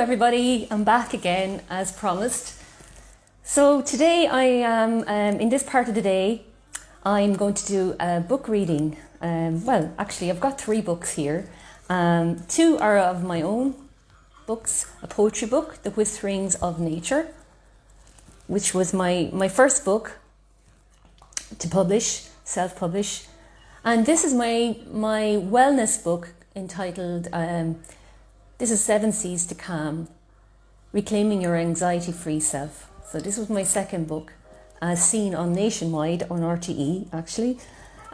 everybody, I'm back again as promised. So today I am, in this part of the day, I'm going to do a book reading. Well, actually I've got 3 books here. 2 are of my own books, a poetry book, The Whisperings of Nature, which was my first book to publish, self-publish. And this is my wellness book entitled This is 7 Seas to Calm, Reclaiming Your Anxiety-Free Self. So this was my second book, as seen on Nationwide, on RTE actually.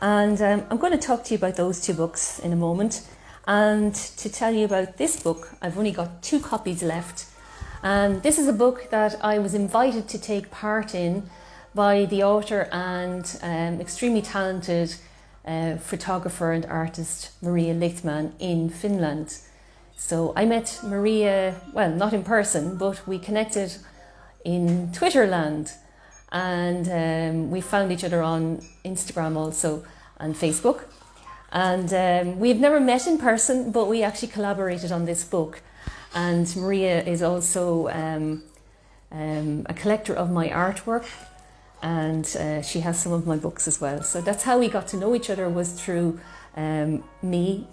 And I'm going to talk to you about those 2 books in a moment. And to tell you about this book, I've only got 2 copies left. And this is a book that I was invited to take part in by the author and extremely talented photographer and artist Maria Lichtman in Finland. So I met Maria, well, not in person, but we connected in Twitterland, and we found each other on Instagram also and Facebook. And we've never met in person, but we actually collaborated on this book. And Maria is also a collector of my artwork, and she has some of my books as well. So that's how we got to know each other, was through me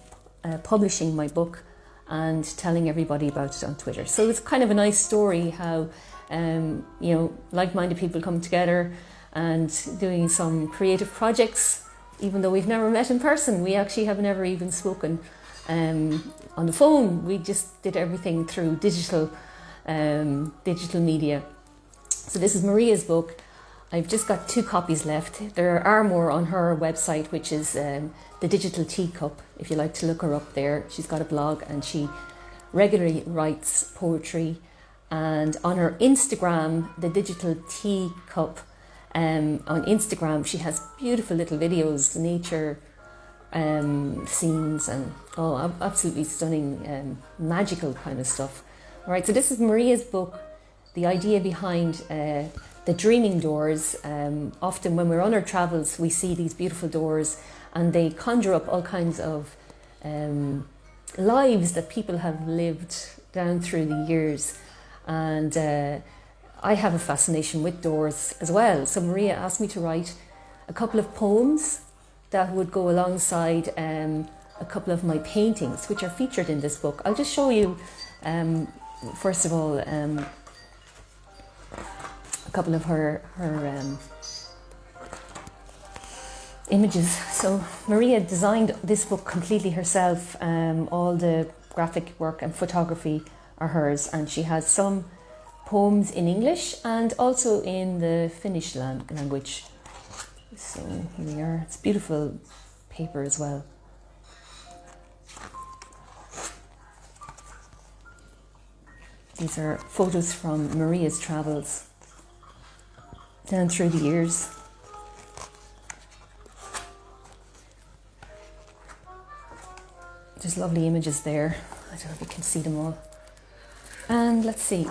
publishing my book and telling everybody about it on Twitter. So it's kind of a nice story how like-minded people come together and doing some creative projects. Even though we've never met in person, we actually have never even spoken on the phone. We just did everything through digital media. So this is Maria's book. I've just got 2 copies left. There are more on her website, which is The Digital Teacup, if you like to look her up there. She's got a blog and she regularly writes poetry. And on her Instagram, The Digital Teacup, on Instagram, she has beautiful little videos, nature scenes, and absolutely stunning, magical kind of stuff. All right, so this is Maria's book. The idea behind the dreaming doors. Often when we're on our travels, we see these beautiful doors and they conjure up all kinds of lives that people have lived down through the years. And I have a fascination with doors as well. So Maria asked me to write a couple of poems that would go alongside a couple of my paintings, which are featured in this book. I'll just show you, first of all, a couple of her images. So Maria designed this book completely herself. All the graphic work and photography are hers, and she has some poems in English and also in the Finnish language. So here we are. It's beautiful paper as well. These are photos from Maria's travels down through the years. There's lovely images there. I don't know if you can see them all. And let's see.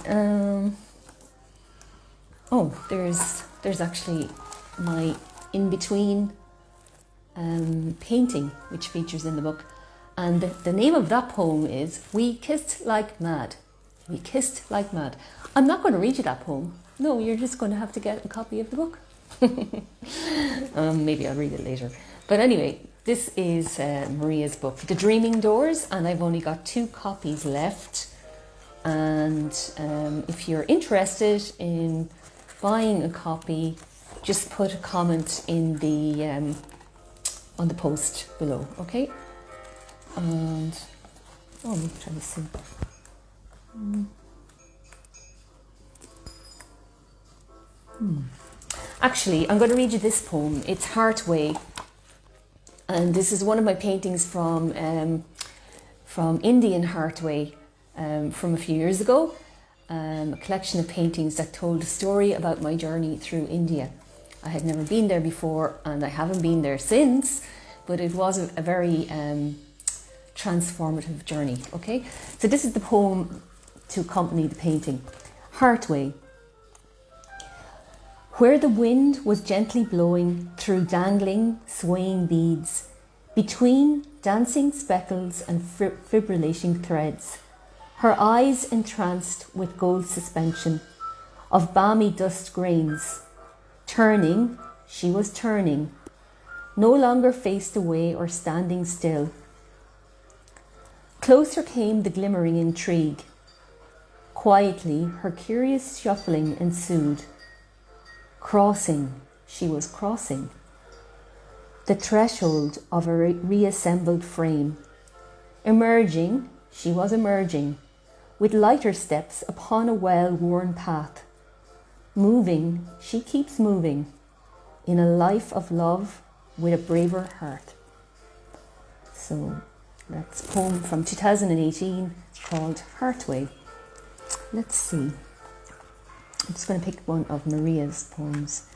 There's actually my in-between painting, which features in the book. And the name of that poem is We Kissed Like Mad. We Kissed Like Mad. I'm not going to read you that poem. No, you're just going to have to get a copy of the book. Maybe I'll read it later. But anyway, this is Maria's book, The Dreaming Doors, and I've only got 2 copies left. And if you're interested in buying a copy, just put a comment in the on the post below, okay? And I'm trying to see. Actually, I'm going to read you this poem. It's Heartway, and this is one of my paintings from Indian Heartway from a few years ago. A collection of paintings that told a story about my journey through India. I had never been there before, and I haven't been there since, but it was a very transformative journey. Okay, so this is the poem to accompany the painting. Heartway. Where the wind was gently blowing through dangling, swaying beads, between dancing speckles and fibrillating threads, her eyes entranced with gold suspension of balmy dust grains. Turning, she was turning, no longer faced away or standing still. Closer came the glimmering intrigue. Quietly, her curious shuffling ensued. Crossing, she was crossing the threshold of a reassembled frame. Emerging, she was emerging, with lighter steps upon a well-worn path. Moving, she keeps moving, in a life of love with a braver heart. So that's a poem from 2018 called Heartway. Let's see. I'm just going to pick one of Maria's poems.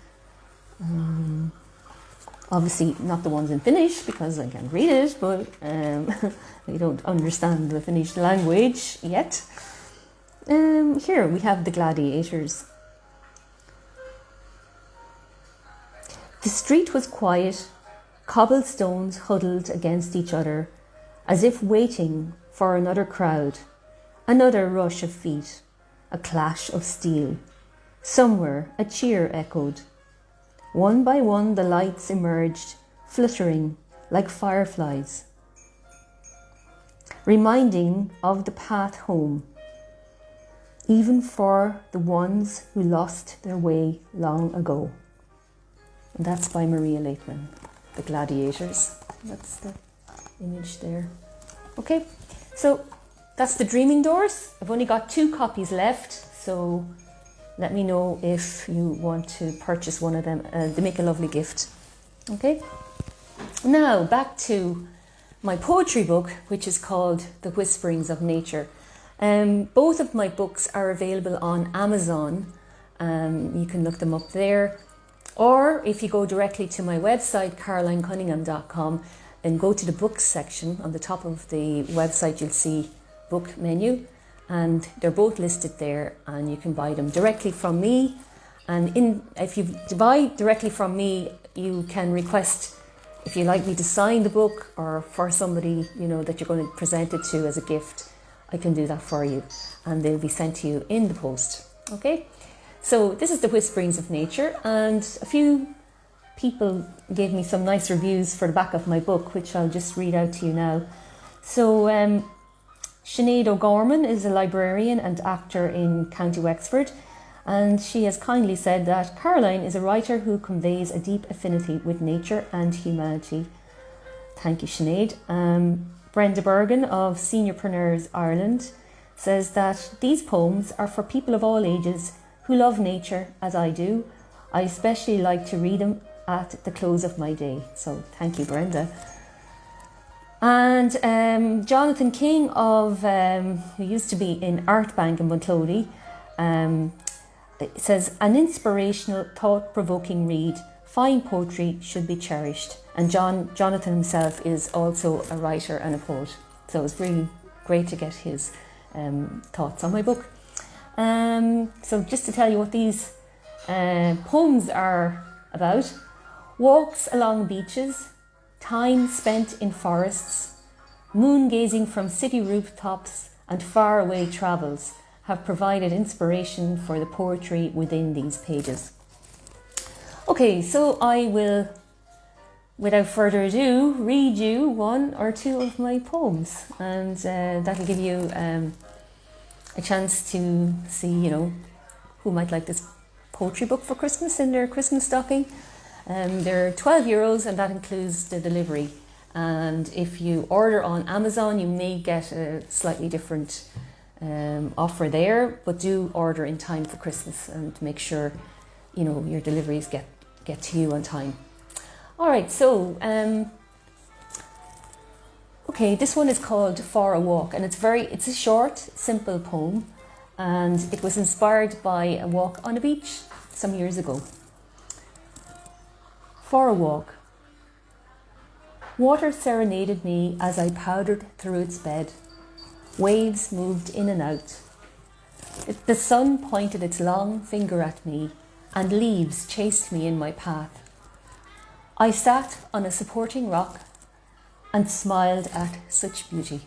Obviously not the ones in Finnish because I can't read it, but I don't understand the Finnish language yet. Here we have The Gladiators. The street was quiet, cobblestones huddled against each other, as if waiting for another crowd, another rush of feet, a clash of steel. Somewhere a cheer echoed. One by one the lights emerged, fluttering like fireflies, reminding of the path home, even for the ones who lost their way long ago. And that's by Maria Laitman, The Gladiators. That's the image there. Okay, so that's The Dreaming Doors. I've only got 2 copies left, so let me know if you want to purchase one of them. They make a lovely gift. Okay, now back to my poetry book, which is called The Whisperings of Nature. Both of my books are available on Amazon. You can look them up there. Or if you go directly to my website, carolinecunningham.com, and go to the books section on the top of the website, you'll see book menu. And they're both listed there, and you can buy them directly from me. And if you buy directly from me, you can request if you'd like me to sign the book, or for somebody that you're going to present it to as a gift. I can do that for you, and they'll be sent to you in the post. Okay, so this is The Whisperings of Nature, and a few people gave me some nice reviews for the back of my book, which I'll just read out to you now. So Sinead O'Gorman is a librarian and actor in County Wexford, and she has kindly said that Caroline is a writer who conveys a deep affinity with nature and humanity. Thank you, Sinead. Brenda Bergen of Seniorpreneurs Ireland says that these poems are for people of all ages who love nature as I do. I especially like to read them at the close of my day. So thank you, Brenda. And Jonathan King of who used to be in Art Bank in Bunclody says, an inspirational, thought-provoking read. Fine poetry should be cherished. And Jonathan himself is also a writer and a poet. So it's really great to get his thoughts on my book. So just to tell you what these poems are about. Walks along beaches, time spent in forests, moon gazing from city rooftops, and faraway travels have provided inspiration for the poetry within these pages. Okay, so I will, without further ado, read you 1 or 2 of my poems, and that'll give you a chance to see, who might like this poetry book for Christmas in their Christmas stocking. They're €12 and that includes the delivery. And if you order on Amazon, you may get a slightly different offer there, but do order in time for Christmas and make sure your deliveries get to you on time. All right, so okay, this one is called For a Walk, and it's a short, simple poem, and it was inspired by a walk on a beach some years ago. For a Walk. Water serenaded me as I powdered through its bed. Waves moved in and out. The sun pointed its long finger at me, and leaves chased me in my path. I sat on a supporting rock and smiled at such beauty.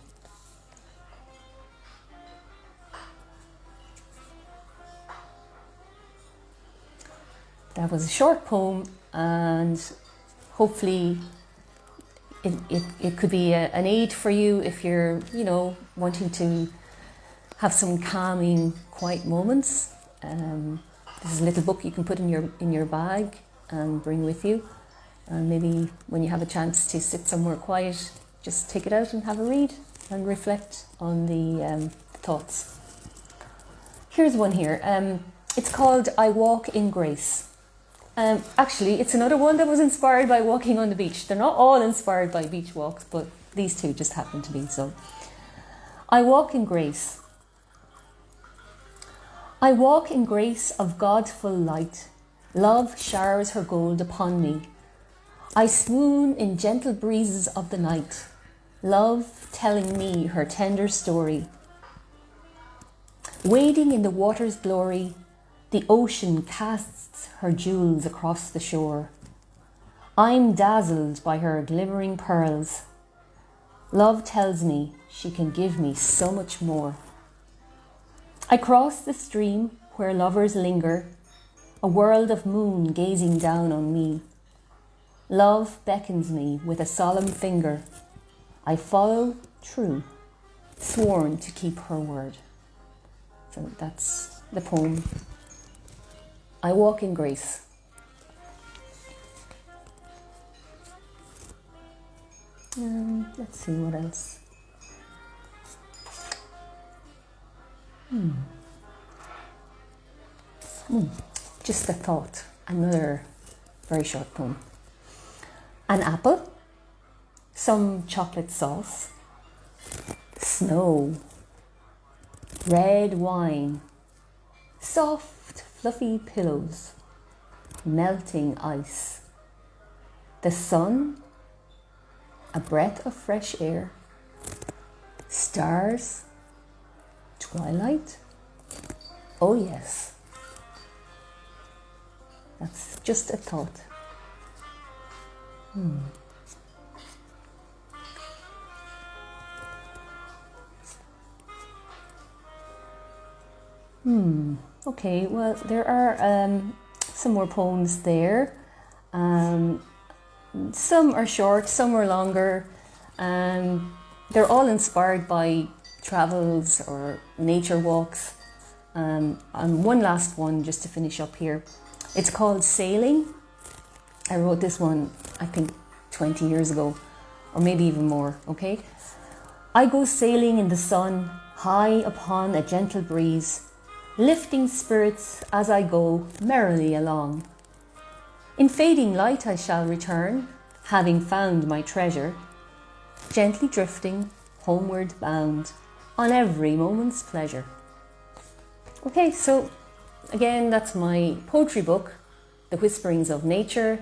that was a short poem, and hopefully it could be an aid for you if you're, wanting to have some calming, quiet moments. This is a little book you can put in your bag and bring with you. And maybe when you have a chance to sit somewhere quiet, just take it out and have a read and reflect on the thoughts. Here's one here. It's called I Walk in Grace. Actually, it's another one that was inspired by walking on the beach. They're not all inspired by beach walks, but these two just happen to be so. I walk in grace. I walk in grace of God's full light. Love showers her gold upon me. I swoon in gentle breezes of the night. Love telling me her tender story. Wading in the water's glory, the ocean casts her jewels across the shore. I'm dazzled by her glimmering pearls. Love tells me she can give me so much more. I cross the stream where lovers linger, a world of moon gazing down on me. Love beckons me with a solemn finger. I follow true, sworn to keep her word. So that's the poem. I walk in grace. Let's see what else. Just a thought. Another very short poem. An apple, some chocolate sauce, snow, red wine, soft fluffy pillows, melting ice, the sun, a breath of fresh air, stars, twilight. Oh yes, that's just a thought. Okay, well, there are some more poems there. Some are short, some are longer. They're all inspired by travels or nature walks. And one last one just to finish up here. It's called Sailing. I wrote this one, I think, 20 years ago, or maybe even more, okay? I go sailing in the sun, high upon a gentle breeze, lifting spirits as I go merrily along. In fading light I shall return, having found my treasure, gently drifting, homeward bound, on every moment's pleasure. Okay, so again, that's my poetry book, The Whisperings of Nature,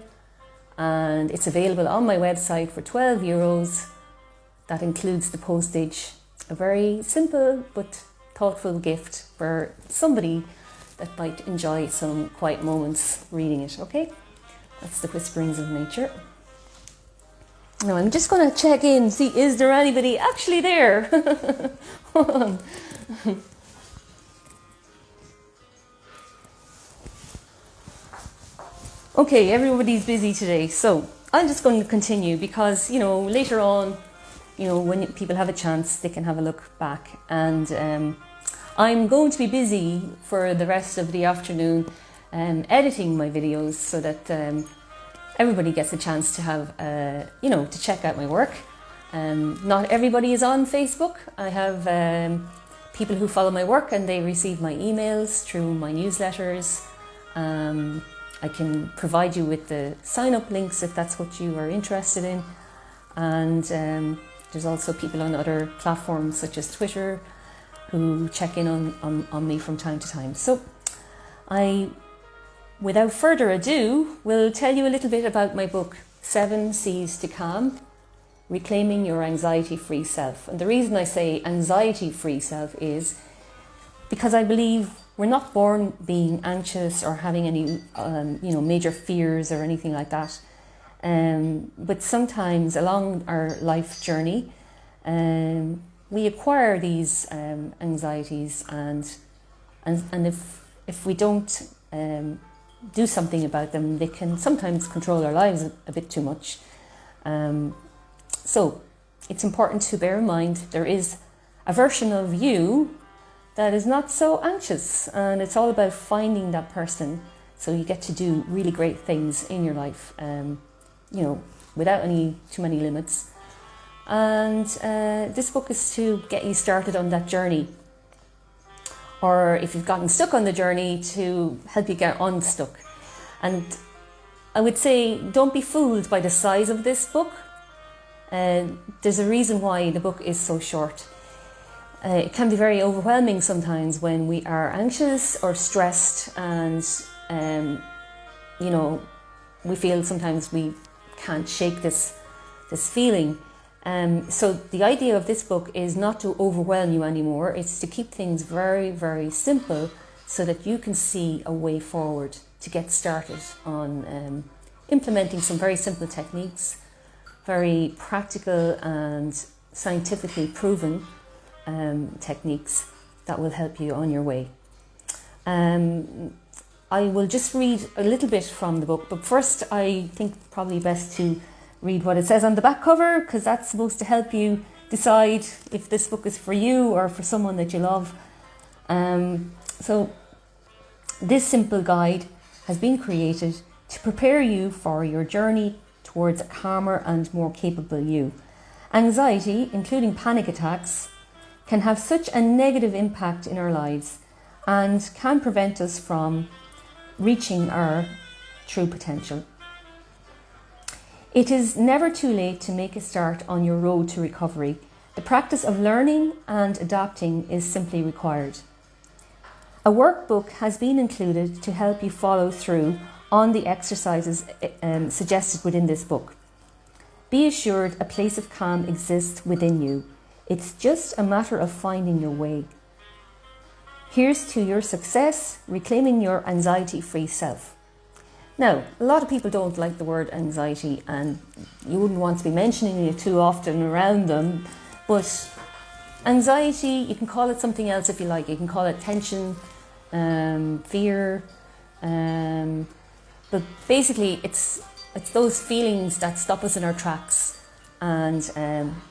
and it's available on my website for €12. That includes the postage. A very simple but thoughtful gift for somebody that might enjoy some quiet moments reading it, okay? That's The Whisperings of Nature. Now I'm just going to check in, see is there anybody actually there? Hold on. Okay, everybody's busy today, so I'm just going to continue because, later on, when people have a chance, they can have a look back. And I'm going to be busy for the rest of the afternoon editing my videos so that everybody gets a chance to have, to check out my work. Not everybody is on Facebook. I have people who follow my work and they receive my emails through my newsletters. I can provide you with the sign-up links if that's what you are interested in. And there's also people on other platforms such as Twitter who check in on me from time to time. So without further ado, will tell you a little bit about my book, 7 C's to Calm, Reclaiming Your Anxiety-Free Self. And the reason I say anxiety-free self is because I believe we're not born being anxious or having any, major fears or anything like that. But sometimes along our life journey, we acquire these anxieties, and if we don't do something about them. They can sometimes control our lives a bit too much. So it's important to bear in mind there is a version of you that is not so anxious, and it's all about finding that person so you get to do really great things in your life, without too many limits. And this book is to get you started on that journey, or if you've gotten stuck on the journey, to help you get unstuck. And I would say don't be fooled by the size of this book. There's a reason why the book is so short. It can be very overwhelming sometimes when we are anxious or stressed, and we feel sometimes we can't shake this feeling. So the idea of this book is not to overwhelm you anymore. It's to keep things very, very simple so that you can see a way forward to get started on implementing some very simple techniques, very practical and scientifically proven techniques that will help you on your way. I will just read a little bit from the book, but first I think probably best to read what it says on the back cover, because that's supposed to help you decide if this book is for you or for someone that you love. So this simple guide has been created to prepare you for your journey towards a calmer and more capable you. Anxiety, including panic attacks, can have such a negative impact in our lives and can prevent us from reaching our true potential. It is never too late to make a start on your road to recovery. The practice of learning and adapting is simply required. A workbook has been included to help you follow through on the exercises suggested within this book. Be assured a place of calm exists within you. It's just a matter of finding your way. Here's to your success, reclaiming your anxiety-free self. Now, a lot of people don't like the word anxiety, and you wouldn't want to be mentioning it too often around them, but anxiety, you can call it something else if you like. You can call it tension, fear, but basically it's those feelings that stop us in our tracks and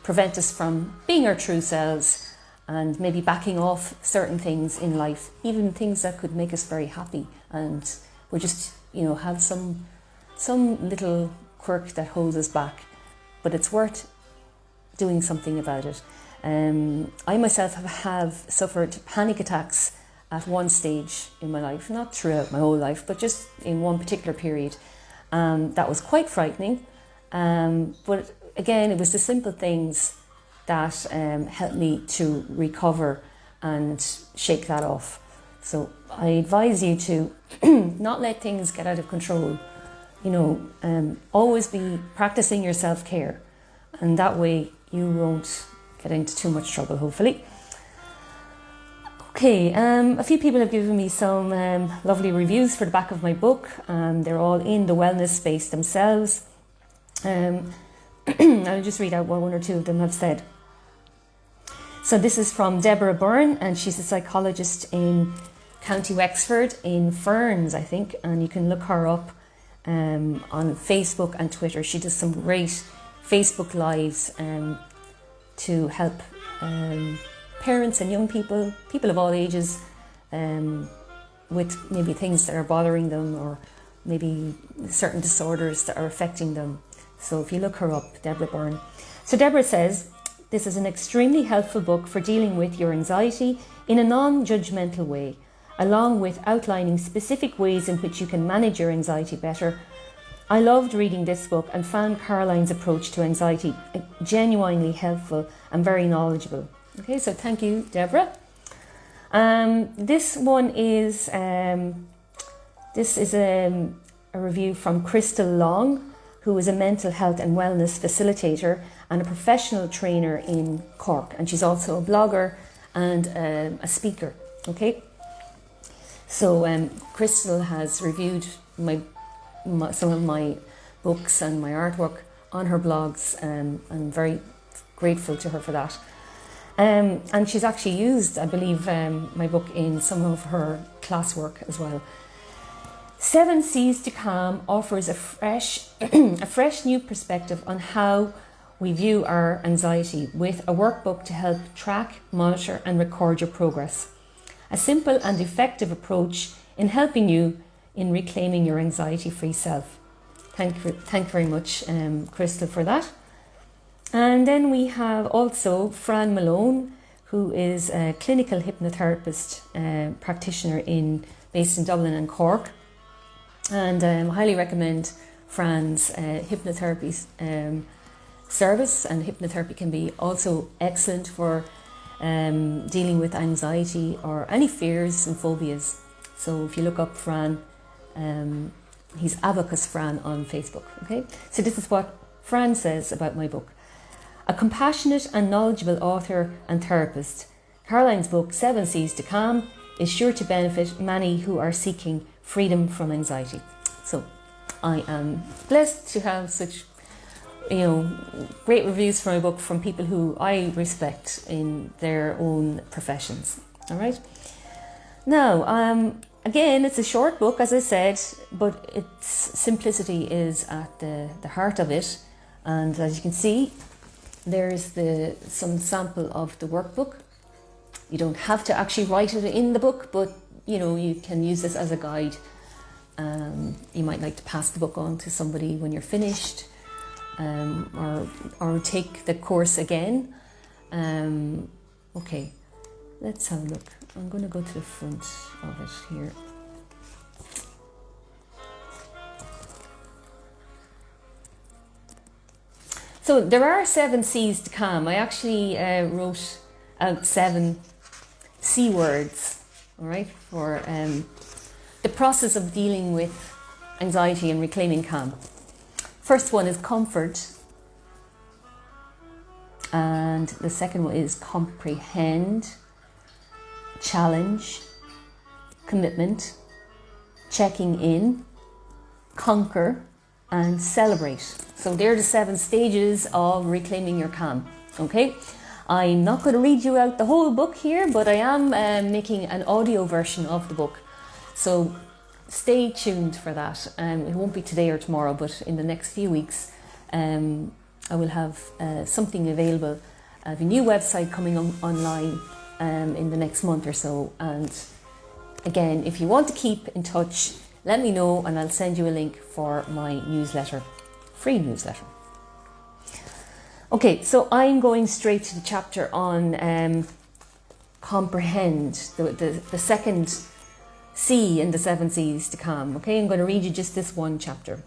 prevent us from being our true selves and maybe backing off certain things in life, even things that could make us very happy, and we just have some little quirk that holds us back, but it's worth doing something about it. I myself have suffered panic attacks at one stage in my life, not throughout my whole life, but just in one particular period. That was quite frightening, but again, it was the simple things that helped me to recover and shake that off. So I advise you to not let things get out of control. Always be practicing your self-care, and that way you won't get into too much trouble, hopefully. Okay, a few people have given me some lovely reviews for the back of my book. They're all in the wellness space themselves. I'll just read out what one or two of them have said. So this is from Deborah Byrne, and she's a psychologist in County Wexford in Ferns, I think, and you can look her up on Facebook and Twitter. She does some great Facebook lives to help parents and young people of all ages, with maybe things that are bothering them or maybe certain disorders that are affecting them. So if you look her up, Deborah Byrne. So Deborah says, this is an extremely helpful book for dealing with your anxiety in a non-judgmental way, along with outlining specific ways in which you can manage your anxiety better. I loved reading this book and found Caroline's approach to anxiety genuinely helpful and very knowledgeable. Okay, so thank you, Deborah. This one is a review from Crystal Long, who is a mental health and wellness facilitator and a professional trainer in Cork, and she's also a blogger and a speaker. Okay, so Crystal has reviewed some of my books and my artwork on her blogs, and I'm very grateful to her for that. And she's actually used, I believe, my book in some of her classwork as well. Seven Seas to Calm offers a fresh new perspective on how we view our anxiety with a workbook to help track, monitor and record your progress. A simple and effective approach in helping you in reclaiming your anxiety-free self. Thank you very much, Crystal, for that. And then we have also Fran Malone, who is a clinical hypnotherapist practitioner based in Dublin and Cork. And I highly recommend Fran's hypnotherapy service, and hypnotherapy can be also excellent for dealing with anxiety or any fears and phobias. So if you look up Fran, he's Abacus Fran on Facebook. Okay, so this is what Fran says about my book. A compassionate and knowledgeable author and therapist, Caroline's book Seven Seas to Calm is sure to benefit many who are seeking freedom from anxiety. So I am blessed to have such great reviews for my book from people who I respect in their own professions. All right. Now, again, it's a short book, as I said, but its simplicity is at the heart of it. And as you can see, there's some sample of the workbook. You don't have to actually write it in the book, but you can use this as a guide. You might like to pass the book on to somebody when you're finished, or take the course again. Okay, let's have a look. I'm going to go to the front of it here. So there are 7 C's to calm. I actually wrote out 7 C words, all right, for the process of dealing with anxiety and reclaiming calm. First one is comfort, and the second one is comprehend, challenge, commitment, checking in, conquer, and celebrate. So they're the 7 stages of reclaiming your calm. Okay, I'm not going to read you out the whole book here, but I am making an audio version of the book. So stay tuned for that. It won't be today or tomorrow, but in the next few weeks, I will have something available. I have a new website coming online in the next month or so. And again, if you want to keep in touch, let me know and I'll send you a link for my newsletter, free newsletter. Okay, so I'm going straight to the chapter on comprehend, the second C in the 7 C's to calm. Okay, I'm going to read you just this one chapter.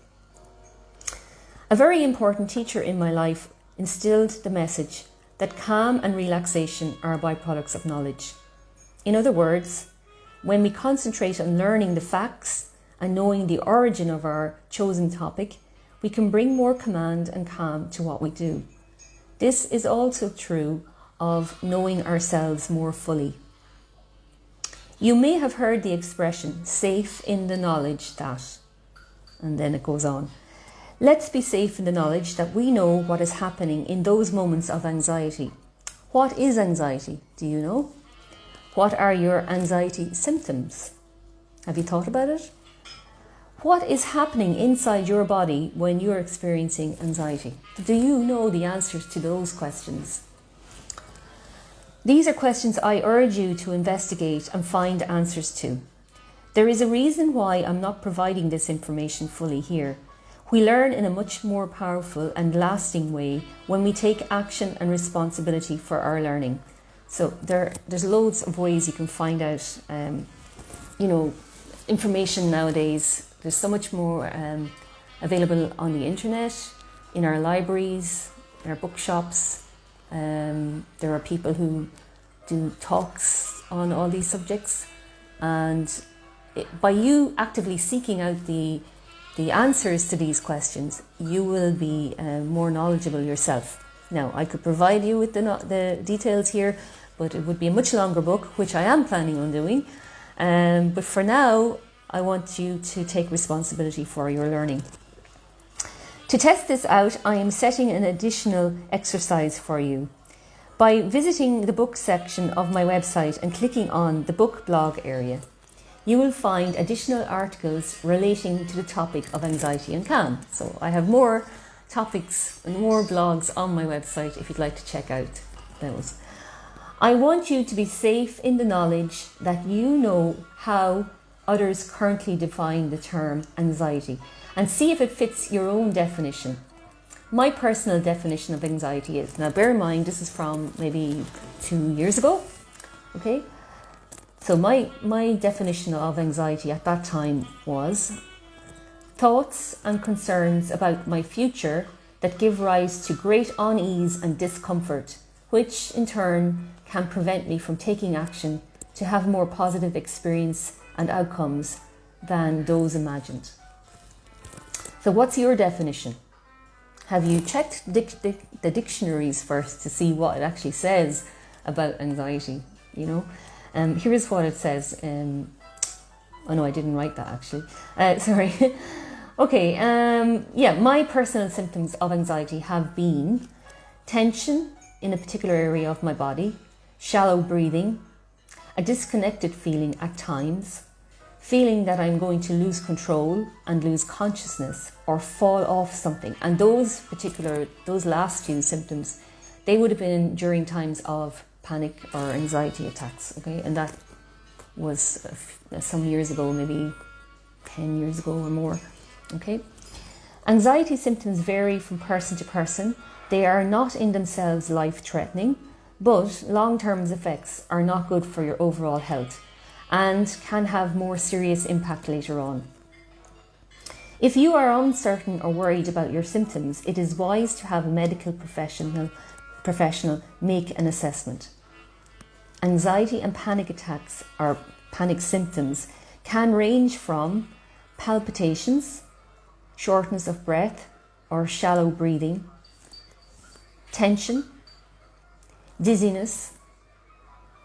A very important teacher in my life instilled the message that calm and relaxation are byproducts of knowledge. In other words, when we concentrate on learning the facts and knowing the origin of our chosen topic, we can bring more command and calm to what we do. This is also true of knowing ourselves more fully. You may have heard the expression, safe in the knowledge that, and then it goes on. Let's be safe in the knowledge that we know what is happening in those moments of anxiety. What is anxiety? Do you know? What are your anxiety symptoms? Have you thought about it? What is happening inside your body when you're experiencing anxiety? Do you know the answers to those questions? These are questions I urge you to investigate and find answers to. There is a reason why I'm not providing this information fully here. We learn in a much more powerful and lasting way when we take action and responsibility for our learning. So there's loads of ways you can find out, information nowadays. There's so much more available on the internet, in our libraries, in our bookshops. There are people who do talks on all these subjects, and by you actively seeking out the answers to these questions, you will be more knowledgeable yourself. Now, I could provide you with the details here, but it would be a much longer book, which I am planning on doing. But for now, I want you to take responsibility for your learning. To test this out, I am setting an additional exercise for you. By visiting the book section of my website and clicking on the book blog area, you will find additional articles relating to the topic of anxiety and calm. So I have more topics and more blogs on my website if you'd like to check out those. I want you to be safe in the knowledge that you know how others currently define the term anxiety and see if it fits your own definition. My personal definition of anxiety is, now bear in mind this is from maybe 2 years ago, okay? So my definition of anxiety at that time was thoughts and concerns about my future that give rise to great unease and discomfort, which in turn can prevent me from taking action to have more positive experience and outcomes than those imagined. So what's your definition? Have you checked the dictionaries first to see what it actually says about anxiety? You know, here's what it says. Oh no, I didn't write that actually. Sorry. Okay. Yeah, my personal symptoms of anxiety have been tension in a particular area of my body, shallow breathing, a disconnected feeling at times, feeling that I'm going to lose control and lose consciousness or fall off something. And those last few symptoms, they would have been during times of panic or anxiety attacks, okay? And that was some years ago, maybe 10 years ago or more, okay? Anxiety symptoms vary from person to person. They are not in themselves life-threatening, but long-term effects are not good for your overall health and can have more serious impact later on. If you are uncertain or worried about your symptoms, it is wise to have a medical professional make an assessment. Anxiety and panic attacks or panic symptoms can range from palpitations, shortness of breath or shallow breathing, tension, dizziness,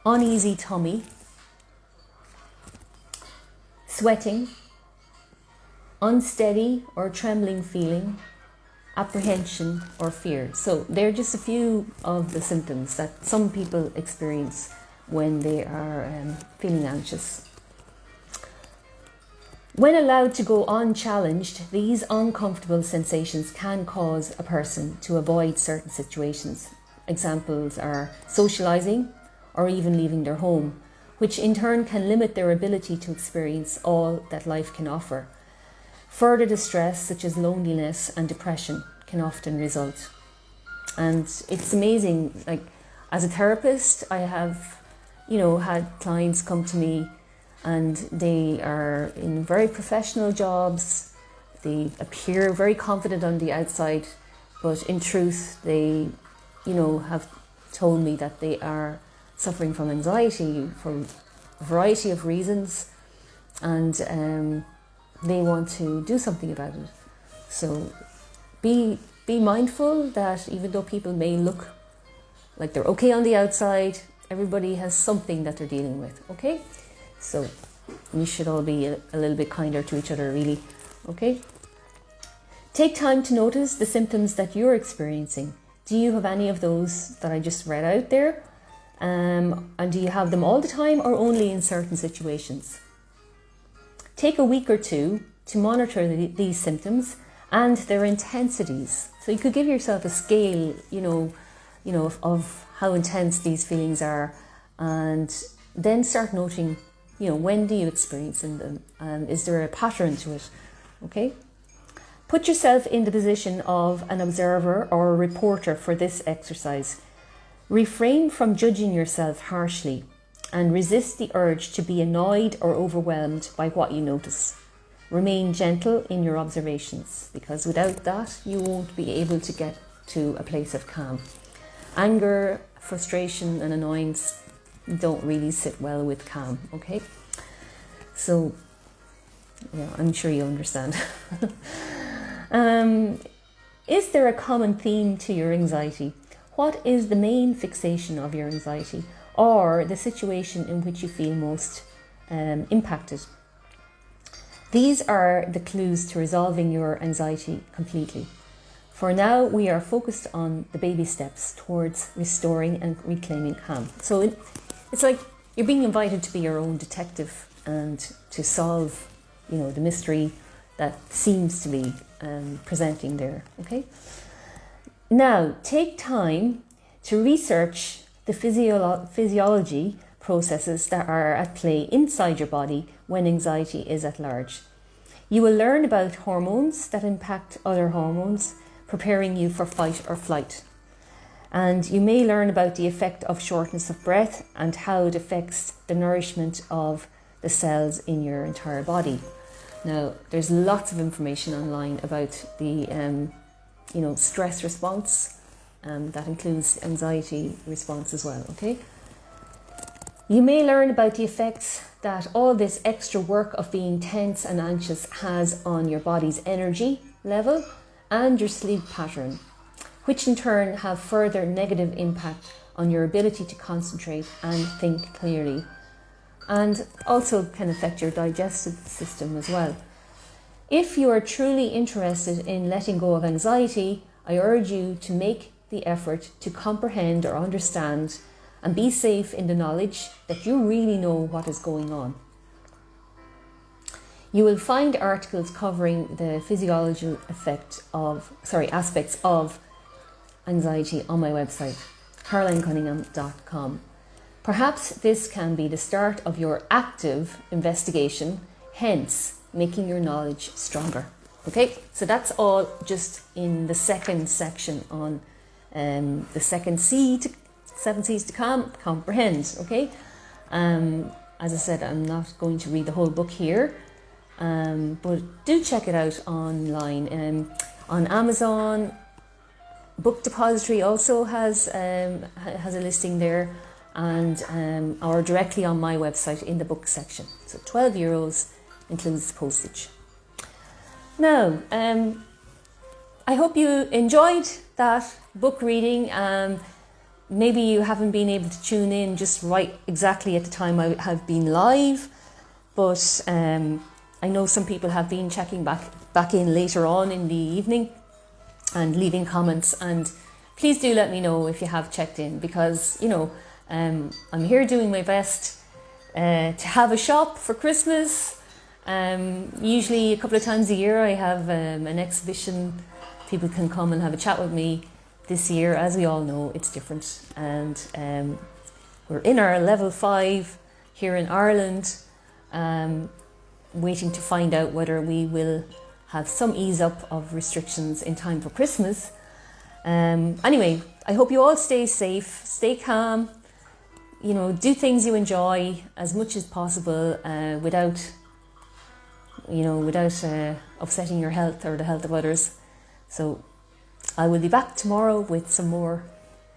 uneasy tummy, sweating, unsteady or trembling feeling, apprehension or fear. So they're just a few of the symptoms that some people experience when they are feeling anxious. When allowed to go unchallenged, these uncomfortable sensations can cause a person to avoid certain situations. Examples are socializing or even leaving their home, which in turn can limit their ability to experience all that life can offer. Further distress, such as loneliness and depression, can often result. And it's amazing, like as a therapist, I have, had clients come to me and they are in very professional jobs. They appear very confident on the outside, but in truth, they, have told me that they are suffering from anxiety for a variety of reasons, and they want to do something about it. So be mindful that even though people may look like they're okay on the outside, everybody has something that they're dealing with, okay? So we should all be a little bit kinder to each other, really, okay? Take time to notice the symptoms that you're experiencing. Do you have any of those that I just read out there? And do you have them all the time or only in certain situations? Take a week or two to monitor these symptoms and their intensities. So you could give yourself a scale, of how intense these feelings are, and then start noting, when do you experience them? Is there a pattern to it? Okay. Put yourself in the position of an observer or a reporter for this exercise. Refrain from judging yourself harshly and resist the urge to be annoyed or overwhelmed by what you notice. Remain gentle in your observations, because without that, you won't be able to get to a place of calm. Anger, frustration and annoyance don't really sit well with calm, okay? So, yeah, I'm sure you understand. Is there a common theme to your anxiety? What is the main fixation of your anxiety, or the situation in which you feel most impacted? These are the clues to resolving your anxiety completely. For now, we are focused on the baby steps towards restoring and reclaiming calm. So it's like you're being invited to be your own detective and to solve, the mystery that seems to be presenting there. Okay. Now, take time to research the physiology processes that are at play inside your body when anxiety is at large. You will learn about hormones that impact other hormones, preparing you for fight or flight. And you may learn about the effect of shortness of breath and how it affects the nourishment of the cells in your entire body. Now, there's lots of information online about the stress response, that includes anxiety response as well, okay? You may learn about the effects that all this extra work of being tense and anxious has on your body's energy level and your sleep pattern, which in turn have further negative impact on your ability to concentrate and think clearly, and also can affect your digestive system as well. If you are truly interested in letting go of anxiety, I urge you to make the effort to comprehend or understand and be safe in the knowledge that you really know what is going on. You will find articles covering the physiological aspects of anxiety on my website, carolinecunningham.com. Perhaps this can be the start of your active investigation, hence making your knowledge stronger. Okay, so that's all just in the second section on the second C, 7 C's to comprehend. Okay, as I said, I'm not going to read the whole book here, but do check it out online. On Amazon, Book Depository also has a listing there, and or directly on my website in the book section. So €12 includes postage. Now, I hope you enjoyed that book reading. Maybe you haven't been able to tune in just right exactly at the time I have been live, but I know some people have been checking back in later on in the evening and leaving comments, and please do let me know if you have checked in, because I'm here doing my best to have a shop for Christmas. Usually a couple of times a year I have an exhibition. People can come and have a chat with me. This year, as we all know, it's different, and we're in our level 5 here in Ireland, waiting to find out whether we will have some ease up of restrictions in time for Christmas. Anyway, I hope you all stay safe, stay calm, do things you enjoy as much as possible, without upsetting your health or the health of others. So I will be back tomorrow with some more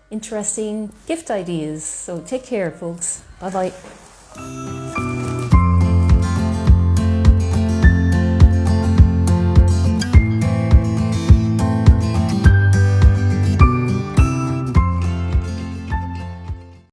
interesting gift ideas. So take care, folks. Bye-bye.